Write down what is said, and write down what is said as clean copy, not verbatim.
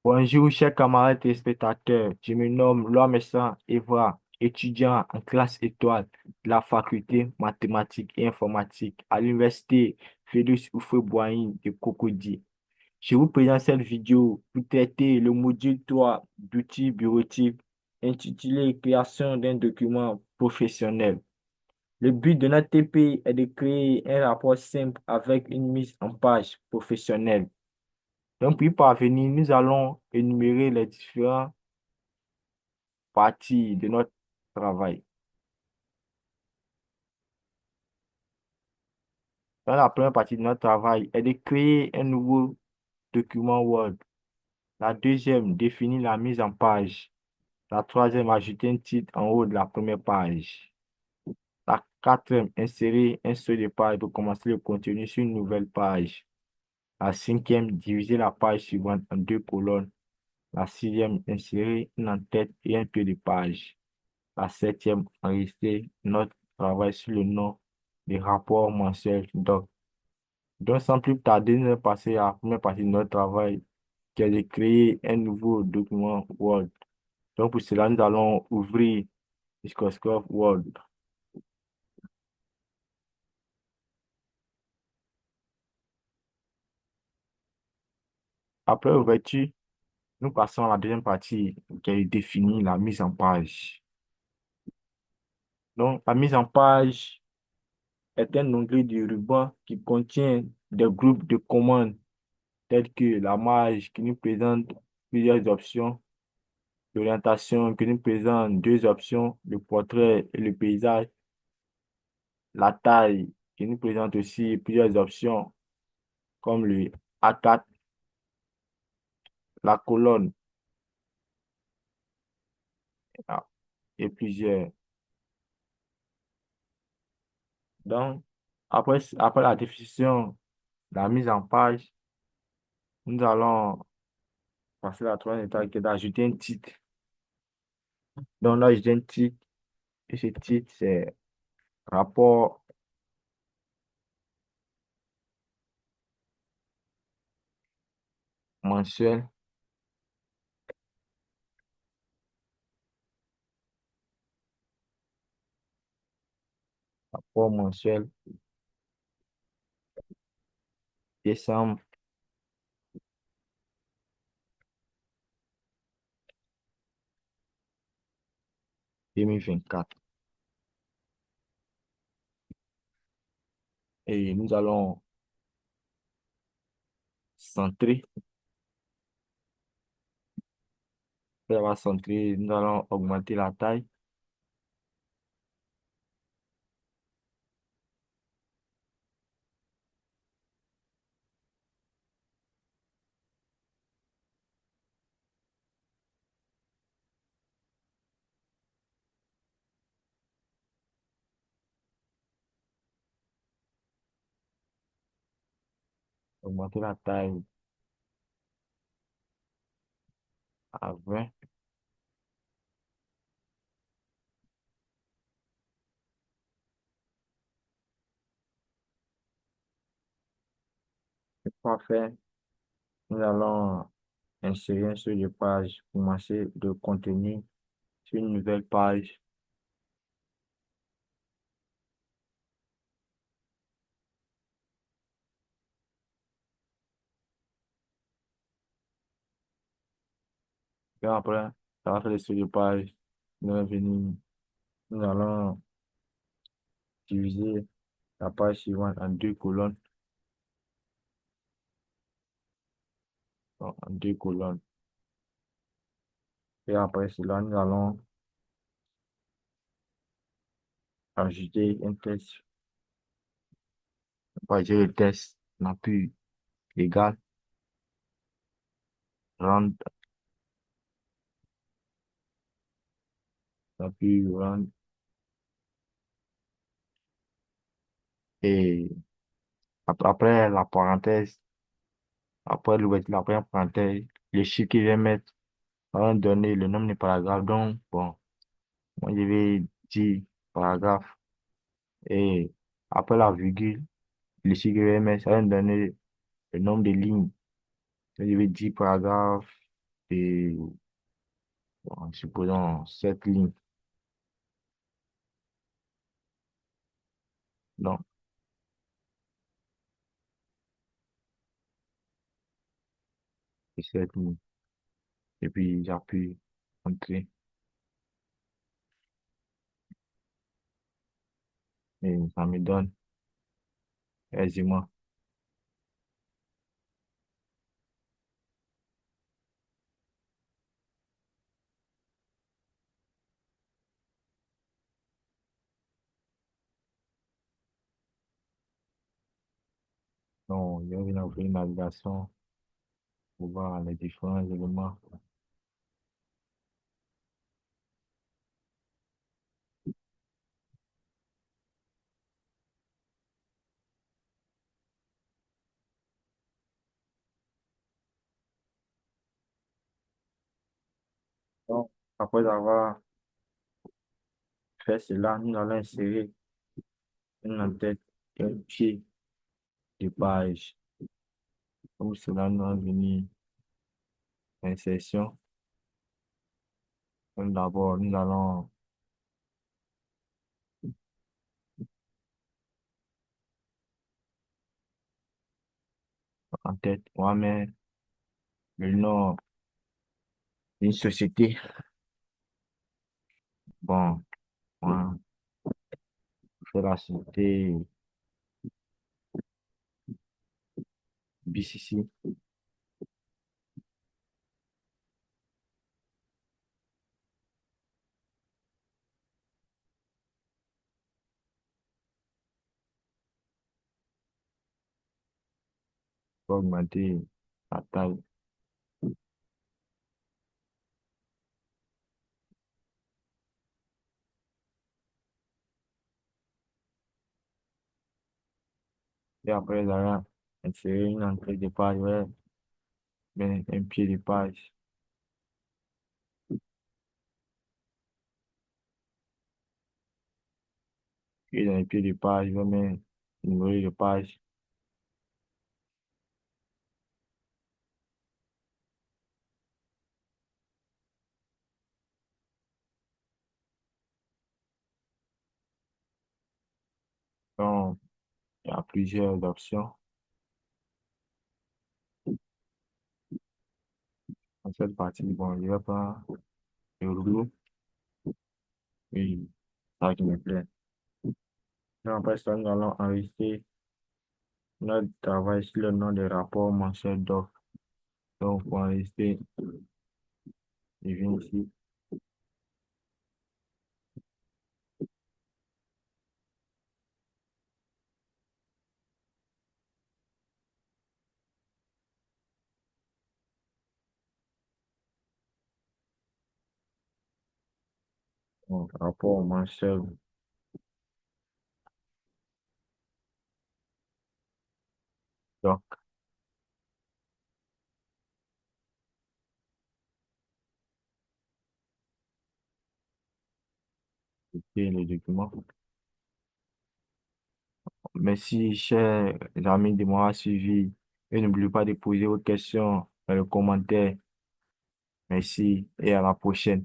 Bonjour, chers camarades téléspectateurs. Je me nomme Loamessa Evra, étudiant en classe étoile de la faculté mathématiques et informatique à l'université Félix Houphouët-Boigny de Cocody. Je vous présente cette vidéo pour traiter le module 3 d'outils bureautiques intitulé Création d'un document professionnel. Le but de notre TP est de créer un rapport simple avec une mise en page professionnelle. Donc, pour y parvenir, nous allons énumérer les différentes parties de notre travail. Dans la première partie de notre travail est de créer un nouveau document Word. La deuxième, définir la mise en page. La troisième, ajouter un titre en haut de la première page. La quatrième, insérer un seul de page pour commencer le contenu sur une nouvelle page. La cinquième, diviser la page suivante en deux colonnes. La sixième, insérer une en-tête et un pied de page. La septième, enregistrer notre travail sur le nom des rapports mensuels. Donc, sans plus tarder, nous allons passer à la première partie de notre travail, qui est de créer un nouveau document Word. Donc, pour cela, nous allons ouvrir Microsoft Word. Après l'ouverture, nous passons à la deuxième partie, qui est de définir la mise en page. Donc, la mise en page est un onglet du ruban qui contient des groupes de commandes telles que la marge qui nous présente plusieurs options, l'orientation qui nous présente deux options, le portrait et le paysage, la taille qui nous présente aussi plusieurs options comme le A4, la colonne ah, et plusieurs. Donc, après la définition, la mise en page, nous allons passer à la troisième étape qui est d'ajouter un titre. Donc, là, j'ai un titre et ce titre, c'est rapport mensuel, rapport mensuel, décembre 2024. Et nous allons centrer. Après avoir centré, nous allons augmenter la taille. Augmenter la taille à 20. Parfait. Nous allons insérer un seul de page pour commencer de contenu sur une nouvelle page. Et après, ça va faire le seul de page. Nous allons venir, nous allons diviser la page suivante en deux colonnes. Donc, en deux colonnes. Et après cela, nous allons ajouter un test. On va dire le test n'a plus égal. Rendre, n'a plus rendre. Et après la parenthèse, après l'ouverture de la première parenthèse, le chiffre qu'il vient mettre va donner le nombre de paragraphes. Donc, bon, moi, je vais dire paragraphe. Et après la virgule, le chiffre qu'il vient mettre, ça va me donner le nombre de lignes. Donc, je vais dire paragraphe. et en supposant 7 lignes. Donc, c'est 7 lignes. Et puis, j'appuie Entrée et ça me donne aisément. Donc, je vais ouvrir une navigation pour voir les différents éléments. Donc, après avoir fait cela, nous allons insérer une en-tête et un pied de page. Pour cela, nous allons venir insertion. Donc, d'abord, nous allons en tête, on va mettre le nom d'une société. Bon, on va faire la société BCC. Pour augmenter la taille. Et après, nous allons insérer une entrée de page, ouais, mais un pied de page. Et dans les pieds de page, je vais mettre le numéro de page. Donc, il y a plusieurs options. Dans cette partie, bon, je vais prendre le rouleau. Oui, ça qui me plaît. Donc, après ça, nous allons enregistrer notre travail sur le nom de rapport mensuel d'offres. Donc, pour enregistrer, je viens ici, donc, rapport mensuel. Donc, c'est le document. Merci, chers amis de m'avoir suivi. Et n'oubliez pas de poser vos questions dans les commentaires. Merci et à la prochaine.